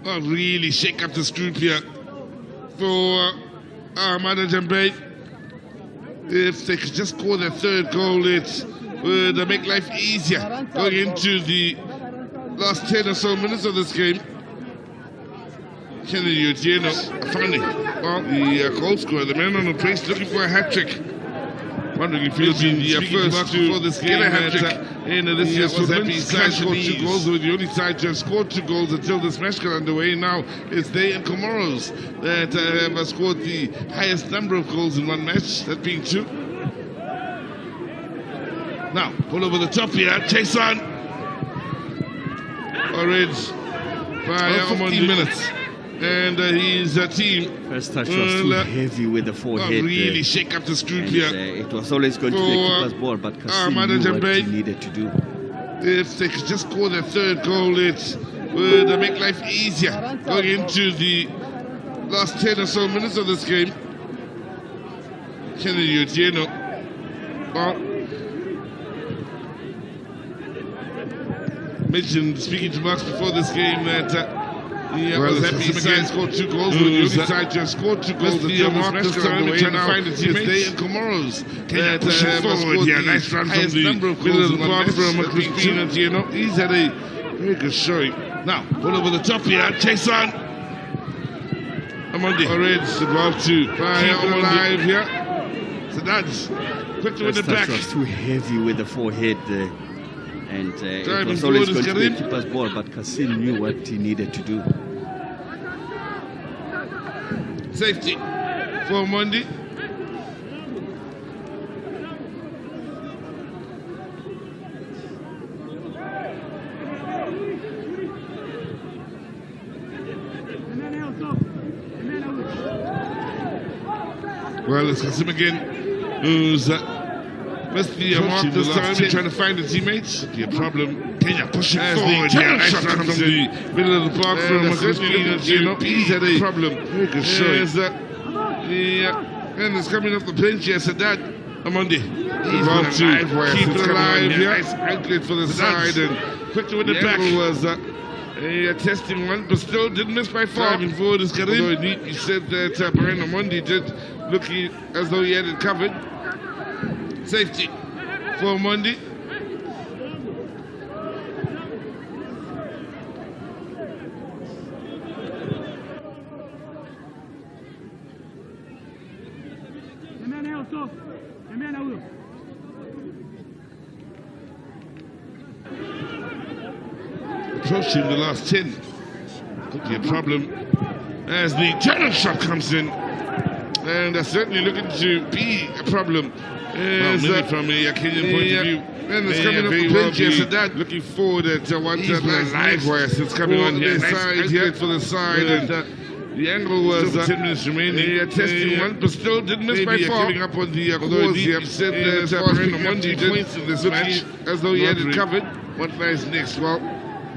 really shake up the group here for manager Bay. If they could just score their third goal, it would make life easier going into the last 10 or so minutes of this game. Kennedy Otieno, finally, well, the goal scorer, the man on the place looking for a hat-trick. Wondering if he'll be the first to get a hat-trick in this year's tournament. The side scored 2 goals. They were the only side to have scored 2 goals until this match got underway. Now it's they and Comorre that have scored the highest number of goals in one match, that being 2. Now, pull over the top here, chase on. Orange by 15 minutes. And his team first touch was too heavy with the forehead. Really shake up the group here. It was always going to be the keeper's ball, but Cassini knew what he needed to do. If they could just score their third goal, it would make life easier going into the last 10 or so minutes of this game. Kennedy Otieno, well, mentioned speaking to Marks before this game that he was happy his side scored 2 goals. The only side to have scored 2 goals until this match got underway. Trying to find a teammate. They and Comorre that have scored the nice run from the middle of the park from Christine Otieno. He's had a very good showing. Now, pull over the top here, chase on. Amondi. Orange about to keep it alive here. So that's quick to win it back. It was too heavy with the forehead. And it was always going to be the keeper's ball, but Cassini knew what he needed to do. Safety for Monday. Well, it's Kassim again, who's missed the mark this time, trying to find the teammates. Be a problem. Kenya pushing forward. Yeah, nice run from the middle of the park from Christine Otieno. He's had a problem. Very good showing. And it's coming off the bench. Yes, at that. Amondi. He's about to keep it alive. Nice outlet for the side and quick to win it back. Was a testing one, but still didn't miss by far. Driving forward is Karim. He said that Brian Amondi did looking as though he had it covered. Safety for Monday. Approaching the last 10. Could be a problem as the challenge shot comes in. And that's certainly looking to be a problem. Well, maybe from a Kenyan point of view. And it's coming up the bench, yes, and that. Looking forward at what nice live wire it's coming on here. Nice side here for the side. And the angle was 10 minutes remaining. Testing one, but still didn't miss by far. Giving up on the cause. He said that as far as picking up 2 points in this match, as though he had it covered. What lies next? Well,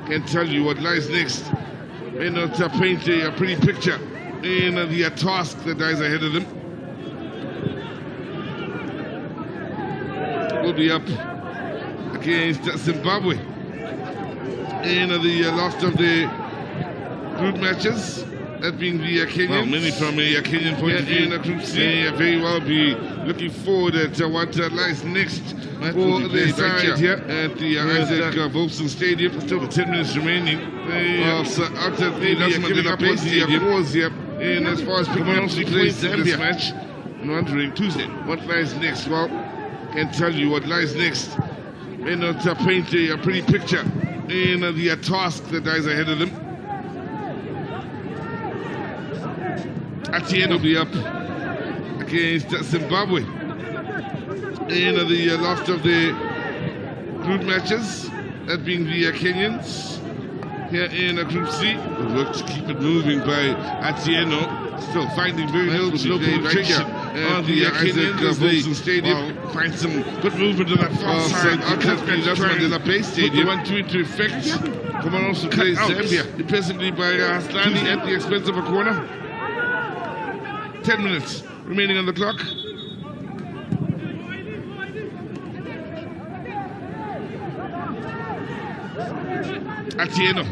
can't tell you what lies next. May not paint a pretty picture in the task that lies ahead of them. Will be up against Zimbabwe in the last of the group matches, that being the Kenyans. Well, many from a Kenyan point of view in the Group C may very well be looking forward at what lies next for the side here at the Isaac Volson Stadium. Still 10 minutes remaining. Out at the Mandela Bay Stadium. And as far as picking up 3 points in this match, I'm wondering Tuesday, what lies next? Well, can't tell you what lies next. May not paint a pretty picture in the task that lies ahead of them. Atieno will be up against Zimbabwe in the last of the group matches, that being the Kenyans here in Group C. Good work to keep it moving by Atieno. Still finding very little penetration on the Isaac Volson Stadium. Find some good movement on that far side. Out of the Mandela Bay Stadium. Put the 1-2 into effect. Comorre also plays Zambia defensively by Haslani at the expense of a corner. 10 minutes remaining on the clock. Atieno.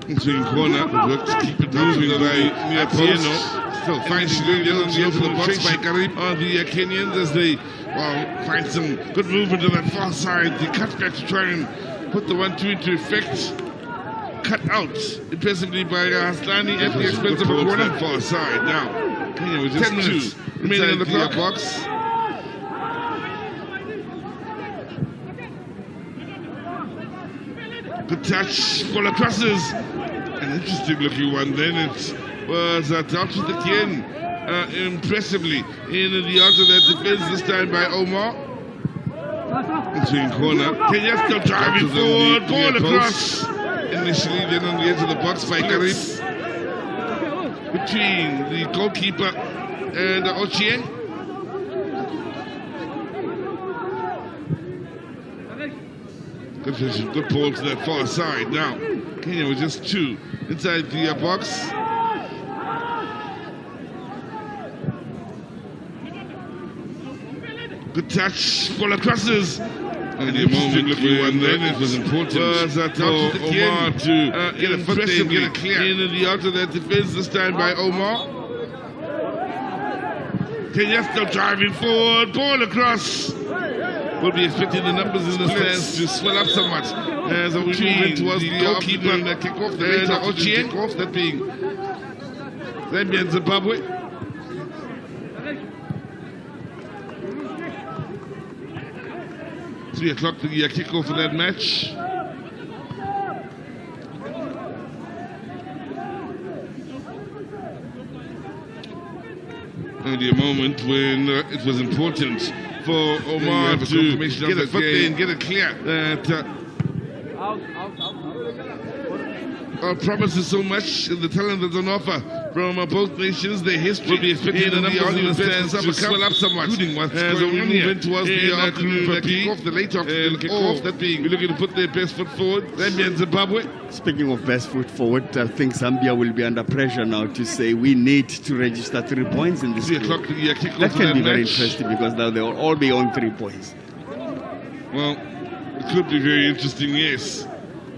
Between corner, work to keep it moving by near post. Still finds Shililian on the edge of the box by Karib on the Kenyans as they find some good movement on that far side. The cutback to try and put the 1-2 into effect. Cut out impressively by Haslani at the expense of a corner. Far side now. Kenya with just 10 minutes remaining on the clock box. Good touch, full of crosses. An interesting looking one then. It was out to the Kien impressively in the alternate defense, this time by Omar. Between corner. Kenya still driving forward, ball across. Initially then on the edge of the box by Karib. Between the goalkeeper and Ochieng. Good vision, good ball to that far side now. Kenya with just 2 inside the box. Good touch, full of crosses. And the moment looking one then, it was important for Omar to get a foot there and get it clear. In the alternate defense, this time by Omar. Kenya still driving forward, ball across. We'll be expecting the numbers in the stands to swell up somewhat as we move in towards the goalkeeper and the kickoff, the rate of Ochieng, kickoff, that being Zambia and Zimbabwe. Three o'clock to the kickoff for that match. Only a moment when it was important for Omar to get a foot there and get it clear. Promises so much in the talent that's on offer from both nations. Their history will be expected in the audience to swell up somewhat as we move in towards the kickoff, the late afternoon kickoff. That being, we're looking to put their best foot forward. Zambia and Zimbabwe. Speaking of best foot forward, I think Zambia will be under pressure now to say we need to register 3 points in this 3 o'clock to the kickoff. That can be very interesting because now they will all be on 3 points. Well, it could be very interesting, yes.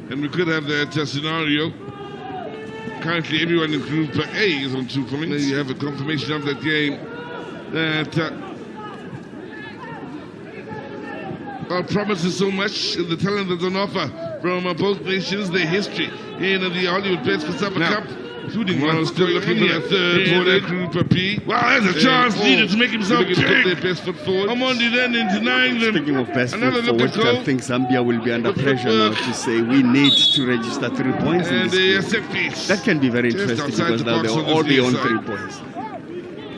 And we could have that scenario. Currently, everyone in Group A is on 2 points. There you have a confirmation of that game. That promises so much in the talent that's on offer from both nations. Their history in the Hollywood Best Cosafa Cup, including one still looking for that third for that Group B. Wow, there's a chance needed to make himself big. Put their best foot forward. Omondi then in denying them. Speaking of best foot forward, I think Zambia will be under pressure now to say we need to register 3 points in this game. That can be very interesting because now they will all be on 3 points.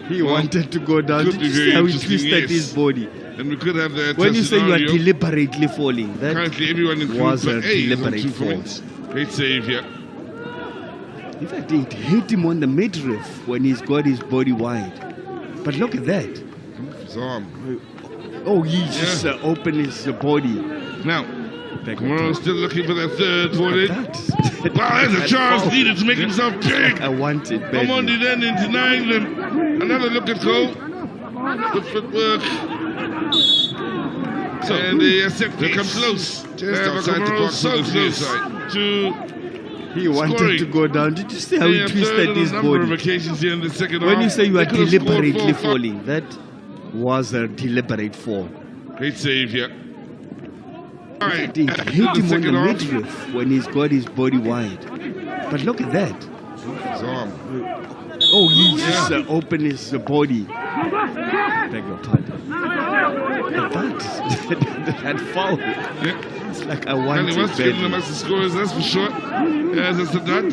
He wanted to go down. Did you see how he twisted his body? And we could have that when you say you are deliberately falling, that currently everyone in was Group a A deliberate fall. Great save here. In fact, it hit him on the midriff when he's got his body wide. But look at that. His arm. Oh, he just opened his body. Now, Comorre still looking for that third for it. Wow, there's a chance needed to make himself big. I want it badly. Omondi then in denying them. Another look at goal. Good footwork. So, and the set piece. Here comes close. Just outside the box, so close to he wanted scoring. To go down. Did you see how he twisted his body? Of occasions here in the second when half, you say you are deliberately falling, that was a deliberate fall. Great save here. It hit him on the midriff when he's got his body wide. But look at that. His arm. Oh, he just opened his body. Beg your pardon. That foul. It's like I want and he wants to give them as the scorers, that's for sure. As I said that.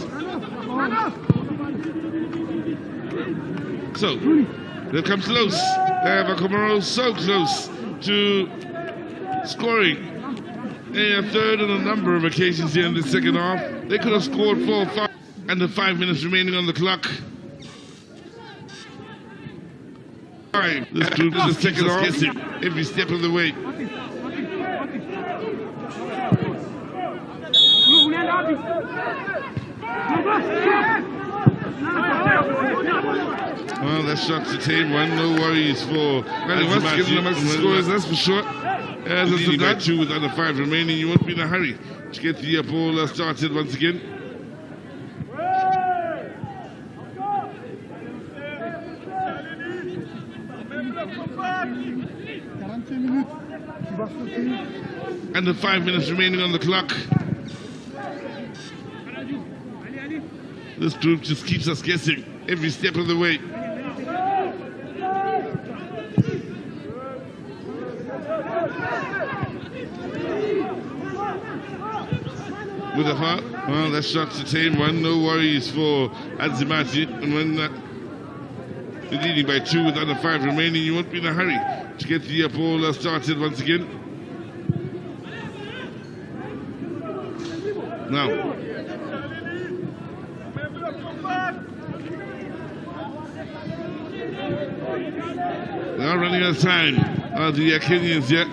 So, here comes close. Comorre so close to scoring a third on a number of occasions here in the second half. They could have scored 4 or 5 and the 5 minutes remaining on the clock. This group just take it off every step of the way. Well, that shot to tame one, no worries for giving them as the scores, that's for sure. As I said that, 2 with under 5 remaining, you won't be in a hurry to get the ball started once again. And the 5 minutes remaining on the clock. This group just keeps us guessing every step of the way. With a heart, well, that shot's the same one. No worries for Azimati. And when you're leading by 2 with under 5 remaining, you won't be in a hurry to get the ball started once again. Now, they are running out of time. The Kenyans yet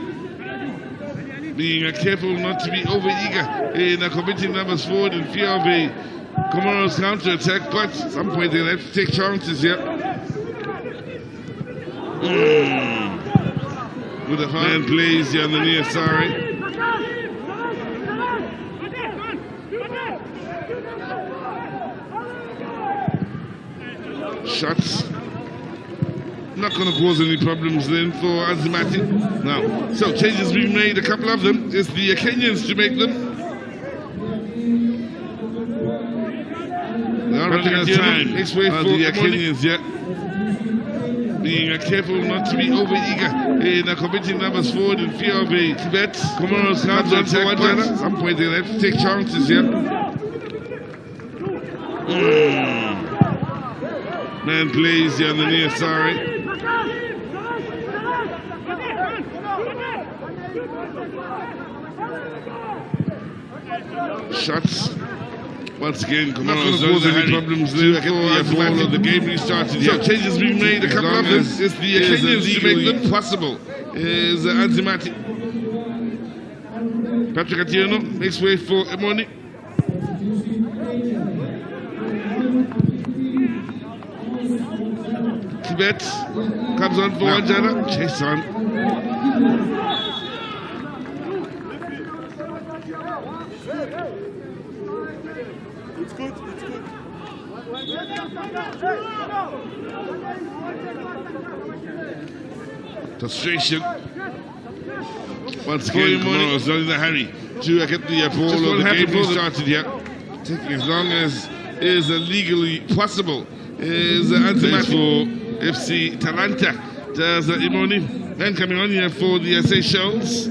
being careful not to be over eager in committing numbers forward in fear of a Comorre's counter attack, but at some point they'll have to take chances here. With a hand plays here on the near side. Shots. Not going to cause any problems then for Azimati. Now, so changes being made, a couple of them. It's the Kenyans to make them. They are running out of time. Next way for the Kenyans, yeah. Being careful not to be over eager in committing numbers forward in fear of a Tibet. Comorre's counter attack, but at some point they'll have to take chances here. Man plays here on the near side. Shots. Once again, Comorre's not cause any problems there. The ball of the game restarted. So changes being made, a couple of them. It's the Kenyans to make them possible. Is Azimati. Patrick Atieno makes way for Emoni. Tibet comes on for Wanjana. Chase on. It's good, it's good. Frustration. Once again, Comorre's not in a hurry to get the ball or the game restarted here. Taking as long as is legally possible. Is Antimat for FC Talanta. There's Imoni. Then coming on here for the Seychelles.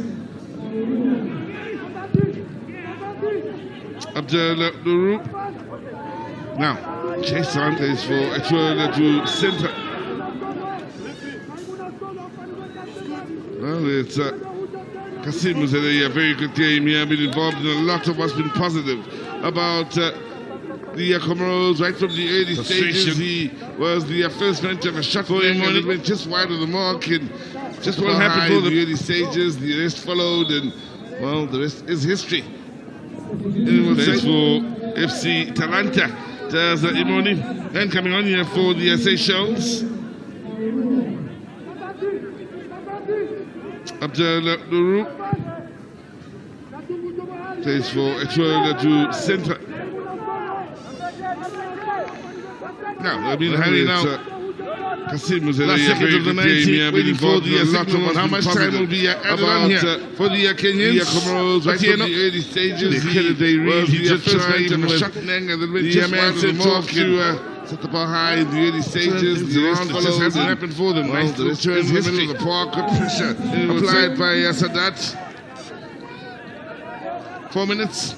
Abdel Nuru. Now, chase on is for a twirl to center. Well, it's Kasim was had a very good game here, been involved in a lot of what's been positive about the Comorre's right from the early stages. He was the first man to have a shot for him, and it went just wide of the mark, and just what happened for the early stages. The rest followed, and well, the rest is history. Plays for FC Talanta. There's Imoni. Then coming on here for the Seychelles. Abdel Nuru. Plays for a twirl to center. Now, they've been hurrying now. Kasim was in the second of the 90, waiting for the signal on how much time will be added on here for the Kenyans. The Comorre's right from the early stages. They really just tried to shut Neng, and then went just wide of the mark to set the ball high in the early stages. The rest just hasn't happened for them. Nice little turn in the middle of the park. Good pressure applied by Sadat. 4 minutes.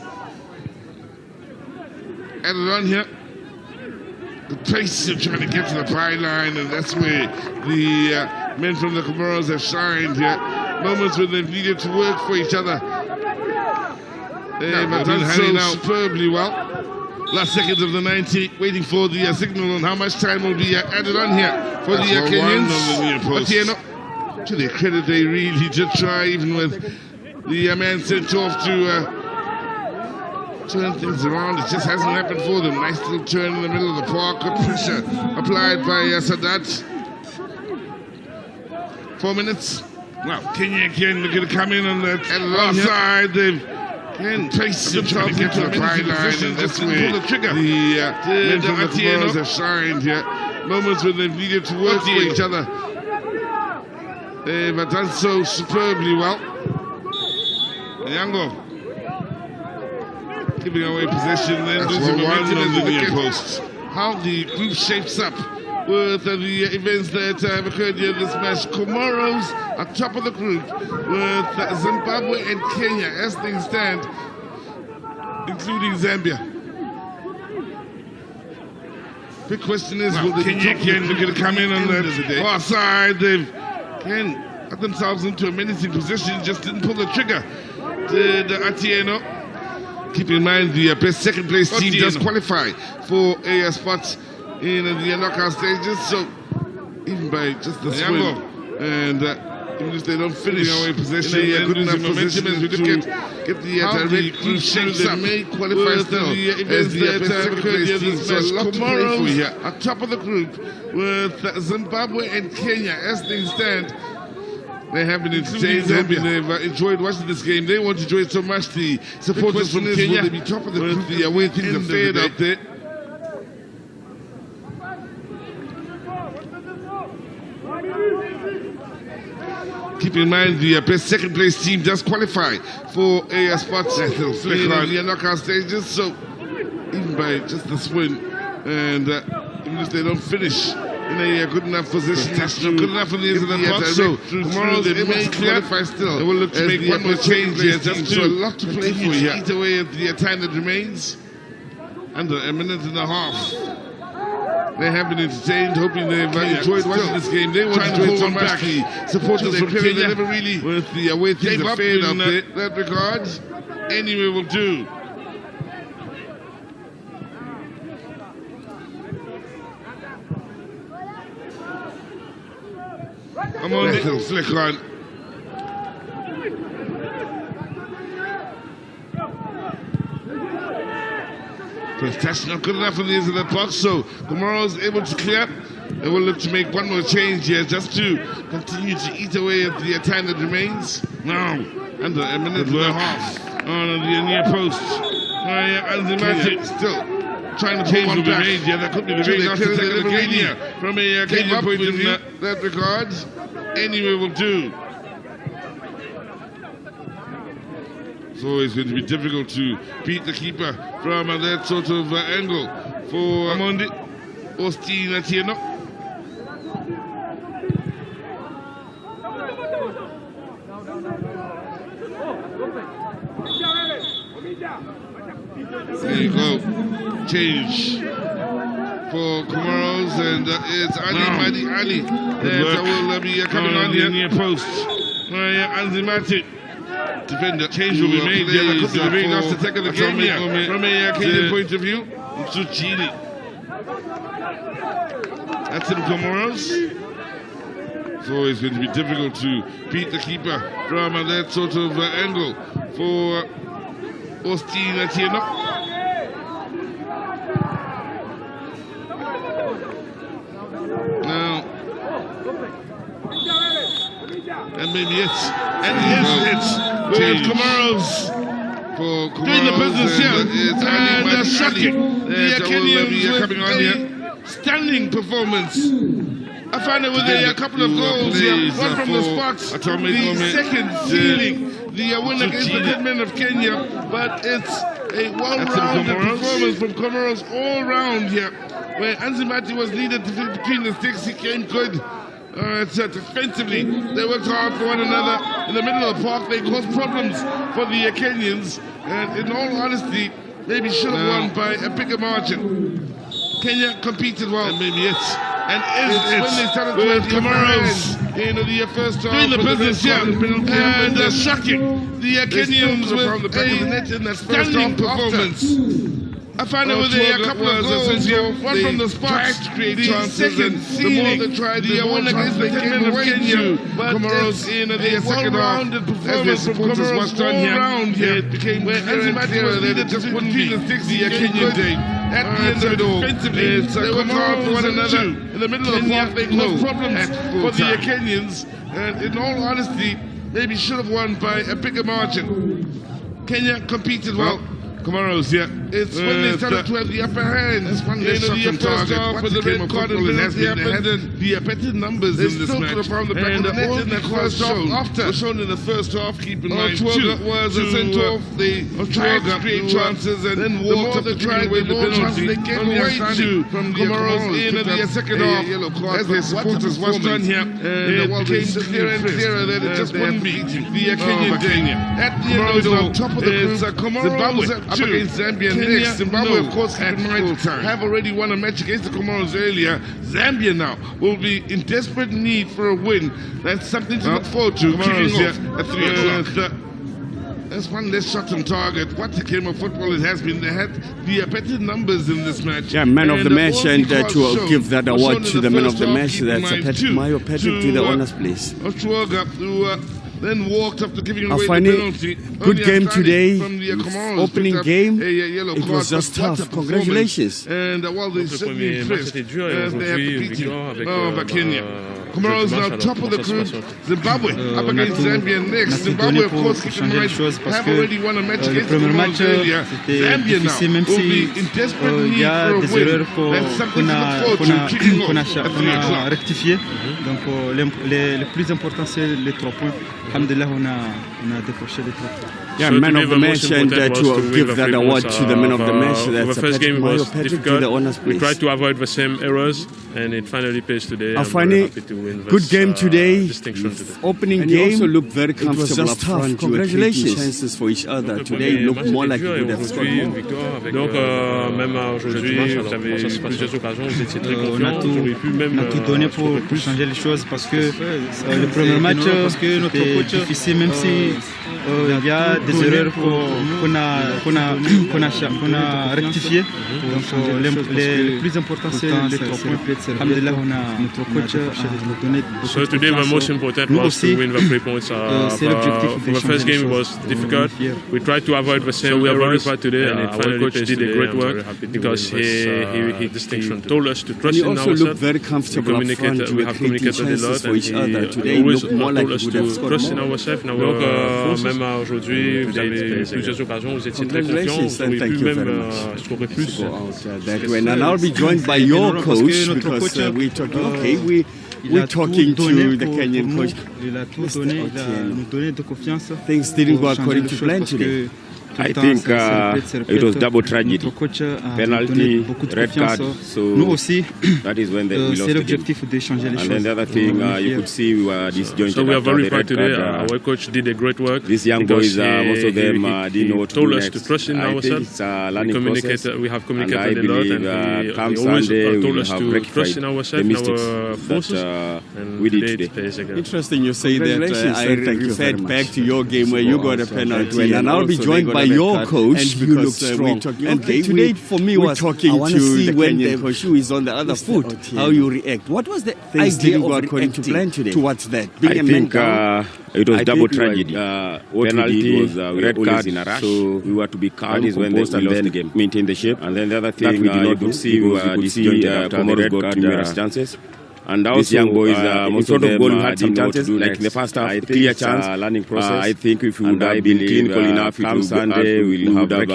Added on here. The pace of trying to get to the byline, and that's where the men from the Comorre's have shined here. Moments when they've needed to work for each other. They've done so superbly well. Last seconds of the 90, waiting for the signal on how much time will be added on here for the Kenyans. To their credit, they really did try, even with the man sent off to turn things around. It just hasn't happened for them. Nice little turn in the middle of the park. Good pressure applied by Sadat. 4 minutes. Now, Kenya again, they're going to come in on the left side. They've placed themselves to get to the byline, and that's where the men from the Comorre's have shined here. Moments when they've needed to work for each other. They've done so superbly well. Yango giving away possession, then losing momentum as we look at how the group shapes up with the events that have occurred here this match. Comoros are top of the group with Zimbabwe and Kenya as things stand, including Zambia. Big question is, will the Kenya again looking to come in on the far side? They've again got themselves into a menacing position, just didn't pull the trigger. Did Atieno. Keep in mind the best second place team does qualify for a spot in the knockout stages, so even by just the swing, and even if they don't finish away possession, good enough position as we look at get the direct group shapes up, may qualify still as the best second place team. So a lot to play for here. At top of the group with Zimbabwe and Kenya as things stand. They have been entertained. They've enjoyed watching this game. They want to enjoy it so much. The supporters from Kenya, will they be top of the group? The way things are fared out there. Keep in mind the best second place team does qualify for a spot in the knockout stages. So even by just the swing, and even if they don't finish in a good enough position, good enough for the end of the box, so tomorrow they may qualify still. They will look to make one more change here, just to a lot to play for here. Eat away at the time that remains, under a minute and a half. They have been entertained, hoping they've enjoyed watching this game. They want to enjoy so much. The supporters from Kenya, they never really, with the way things are fared up there, that regard, anyway will do. I'm on it. Little flick on. First touch not good enough on the edge of the box, so Comorre is able to clear. They will look to make one more change here just to continue to eat away at the time that remains. Now, under a minute and a half on the near post. Kenya still trying to change will be made. Yeah, that could be the very last attack of the game here. From a Kenya point of view, that regard, anyway will do. So it's going to be difficult to beat the keeper from that sort of angle for Austin Atieno. There you go. Change for Comoros, and it's Ali that will be coming on the near post. Anzimati. Defender. Change will be made. Yeah, that could be the very last attack of the game here. From a Kenyan point of view, Tsuchini. That's in Comoros. So it's going to be difficult to beat the keeper from that sort of angle for Austin Atieno. Now, and maybe it's, with Comoros doing the business here, and they're shocking. The Kenyans coming on here. Stunning performance. I found it with a couple of goals here, one from the spots, the second sealing the win against the good men of Kenya, but it's a well-rounded performance from Comoros all round here, where Anzimati was needed between the sticks. He came good. Defensively, they worked hard for one another. In the middle of the park, they caused problems for the Kenyans, and in all honesty, maybe should have won by a bigger margin. Kenya competed well, and maybe it's when they started with Comoros in the first half, doing the business here, and they're shocking the Kenyans with a stunning performance. I found it with a couple of goals here, one from the spots, the second sealing, the one against the good men of Kenya, but Comoros in the second rounded performance from Comoros all round here. It became where Anzimati was needed to put between the sticks the Kenyan day. At the end of it all, they worked hard for one another. In the middle of the park, they caused problems for the Kenyans, and in all honesty, maybe should have won by a bigger margin. Kenya competed well, Comorre's here. It's when they started to have the upper hand. That's when they shot on target. What the game of football has been the appetite numbers in this match. And all in the first half was shown in the first half. Keep in mind, too, was a centre-off. They tried to create chances and then walked up to try away the penalty. They came away to Comorre's in the second half. As their supporters was done here, it became clearer and clearer that it just wouldn't be the Kenyan day. At the end of it all, top of the group, Zimbabwe up against Zambia next. Zimbabwe, of course, keep in mind, have already won a match against the Comoros earlier. Zambia now will be in desperate need for a win. That's something to look forward to. Kicking off at 3 o'clock. That's one less shot on target. What the game of football it has been. They had the appetite numbers in this match. Yeah, man of the match, and to give that award to the man of the match, that's Mayo Patrick to the honours place. Then walked up to giving away the penalty. Good game today. Opening game, it was just tough. Congratulations. And while they certainly impressed, they have beaten Kenya. Comoros now top of the group. Zimbabwe up against Zambia next. Zimbabwe, of course, keep in mind, have already won a match against the Comoros earlier. Zambia now will be in desperate need for a win. That's something to look forward to. Kicking off at 3 o'clock. Rectifié. Donc le plus important c'est les 3 points. Alhamdulillah, on a décroché les 3 points. Yeah, so man of the match, and to give that award to the man of the match. That's the first game was difficult. We tried to avoid the same errors, and it finally pays today. I'm very happy to win this, good game today. Distinction today. Opening and game. Also looked very comfortable. It was just tough. Congratulations. Chances for each other. Today looked more like you would have scored more. Donc même aujourd'hui, vous avez plusieurs occasions, vous étiez très confiants. On a tout donné pour changer les choses parce que le premier match, parce que notre coach difficile, même si il y a des erreurs qu'on a rectifiées. Donc le plus important c'est les 3 points. Alhamdulillah, notre coach a donné beaucoup de So today the most important was to win the 3 points. For the first game it was difficult. We tried to avoid the same errors, but today our coach did a great work because he told us to trust in ourselves. We have communicated a lot, and he always told us to trust in ourselves. Même aujourd'hui, vous avez plusieurs occasions, vous étiez très confiants, vous auriez pu même scorer plus. And I'll be joined by your coach because we're talking to the Kenyan coach. Things didn't go according to plan today. I think it was double tragedy, penalty, red card, so that is when we lost the game. And then the other thing, you could see we were disjointed. So we are very proud today. Our coach did a great work. These young boys, most of them didn't know what to do next. Told us to trust in ourselves. It's a learning process. We have communicated a lot, and he always told us to trust in ourselves, in our forces, and we did today. Interesting you say that. I referred back to your game where you got a penalty, and I'll be joined by your coach and you look strong. And today for me was talking to the Kenyan coach who is on the other foot, how you react. What was the idea of according to plan today towards that? I think it was double tragedy. Penalty was red card in a rush, so we were to be calm. That is when they lost the game. Maintain the shape, and then the other thing we did not do, see we were disjointed after the red got numerous chances. And also, these young boys, most of them had some chances, like in the first half, clear chance. Learning process. I think if we would have been clinical enough, come Sunday, we would have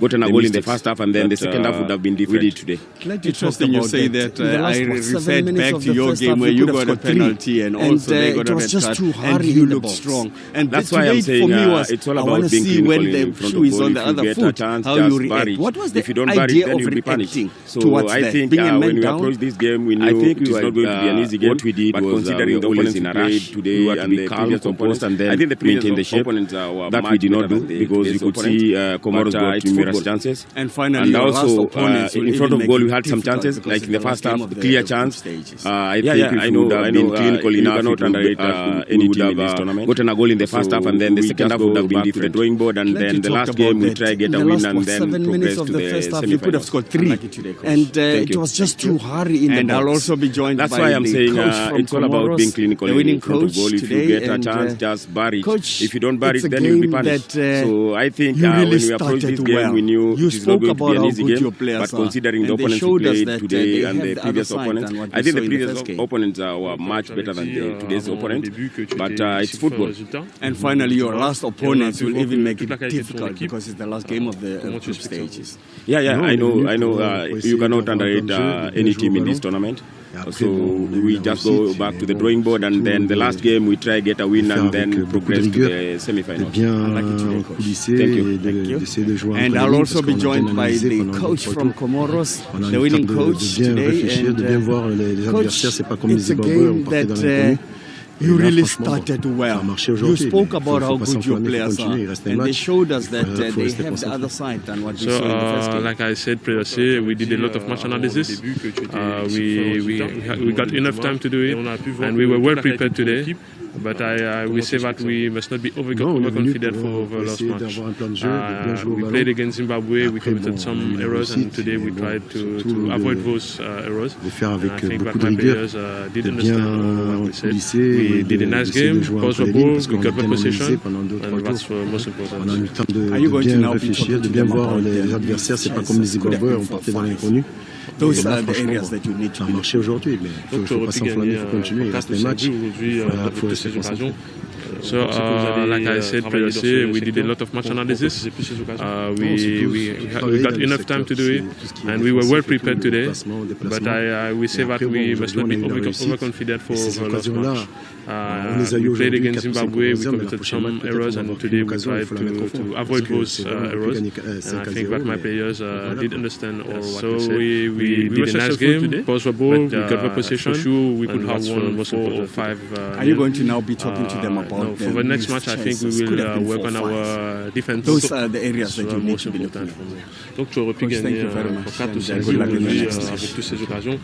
gotten a goal in the first half, and then the second half would have been different. We did today. Interesting you say that. I referred back to your game where you got a penalty, and also they got a red card, and you looked strong. And that's why I'm saying it's all about being clinical in front of goal. If you get a chance, just bury it. What was the if you don't bury it, then you'll be punished. So I think when we approached this game, we knew it was not going to be an easy game. What we did was considering the opponents in a rush today, we were to be calm, composed, and then maintain the shape. That we did not do because you could see Comoros got numerous chances. And finally, also in front of goal, we had some chances, like in the first half, clear chance. I think if we would have been clinical enough, it would any team in this tournament. Gotten a goal in the first half, and then the second half would have been different. Drawing board, and then the last game we try get a win, and then progress to the semi-finals. You could have scored 3, and it was just too hurry in the box. And I'll also be joined by why I'm saying it's all about being clinical in front of goal. If you get a chance, just bury it. If you don't bury it, then you'll be punished. So I think when we approached this game, we knew it's not going to be an easy game. But considering the opponents we played today and the previous opponents, I think the previous opponents were much better than today's opponent. But it's football. And finally, your last opponents will even make it difficult because it's the last game of the group stages. Yeah, I know. You cannot underrate any team in this tournament. So we just go back to the drawing board, and then the last game we try get a win and then progress to the semi-finals. Thank you. And I'll also be joined by the coach from Comoros, the winning coach today. And coach, it's a game that you really started well. You spoke about how good your players are, and they showed us that they have the other side than what we saw in the first game. Like I said previously, we did a lot of match analysis. We got enough time to do it, and we were well prepared today. But we say that we must not be overconfident for the last match. We played against Zimbabwe, we committed some errors, and today we tried to avoid those errors. And I think that my players did understand what we said. We did a nice game, paused the ball, we got the possession, and that's most important. Are you going to now be talking to them about les adversaires? C'est pas comme les Zimbabwe, on partait dans l'inconnu. Those are the areas that you need to marcher aujourd'hui, mais il ne faut pas s'enflammer, il faut continuer, il reste les matchs, il faut rester concentré. So, like I said previously, we did a lot of match analysis. We got enough time to do it, and we were well prepared today. But we say that we must not be overconfident for the last match. We played against Zimbabwe, we committed some errors, and today we tried to avoid those errors. And I think that my players did understand all what we said. We did a nice game, paused the ball, we got the possession. For sure, we could have won 4 or 5. Are you going to now be talking to them about no, for the next match, I think we will work on our defense. Those are the areas that you need to be looking at. Donc tu aurais pu gagner pour 4 ou 5 jours avec toutes ces occasions.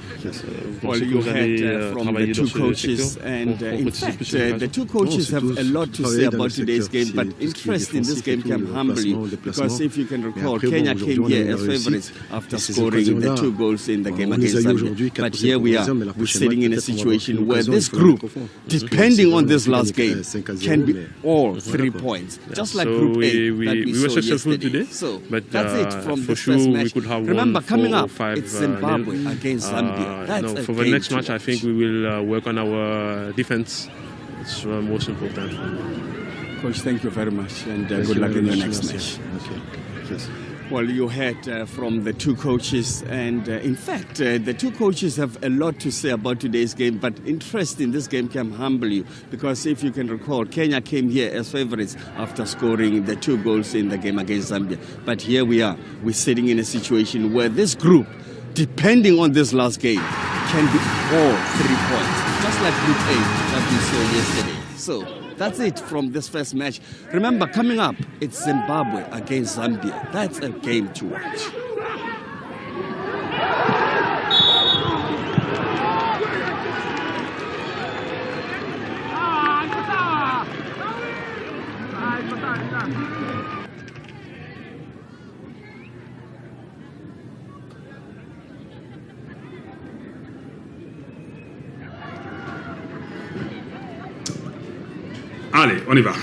Well, you heard from the two coaches, and in fact, the two coaches have a lot to say about today's game, but interest in this game can humble you, because if you can recall, Kenya came here as favorites after scoring the 2 goals in the game against Zambia. But here we are, we're sitting in a situation where this group, depending on this last game, can be all 3 points, just like Group A that we saw yesterday. So that's it from the first match. Remember, coming up, it's Zimbabwe against Zambia. That's for the next match, I think we will work on our defense. It's most important. Coach, thank you very much, and good luck in your next match. Okay. Yes. Well, you heard from the two coaches, and in fact, the two coaches have a lot to say about today's game, but interest in this game can humble you, because if you can recall, Kenya came here as favorites after scoring the 2 goals in the game against Zambia. But here we are, we're sitting in a situation where this group, depending on this last game, can be all 3 points, just like Group A that we saw yesterday. So that's it from this first match. Remember, coming up, it's Zimbabwe against Zambia. That's a game to watch. Allez, on y va.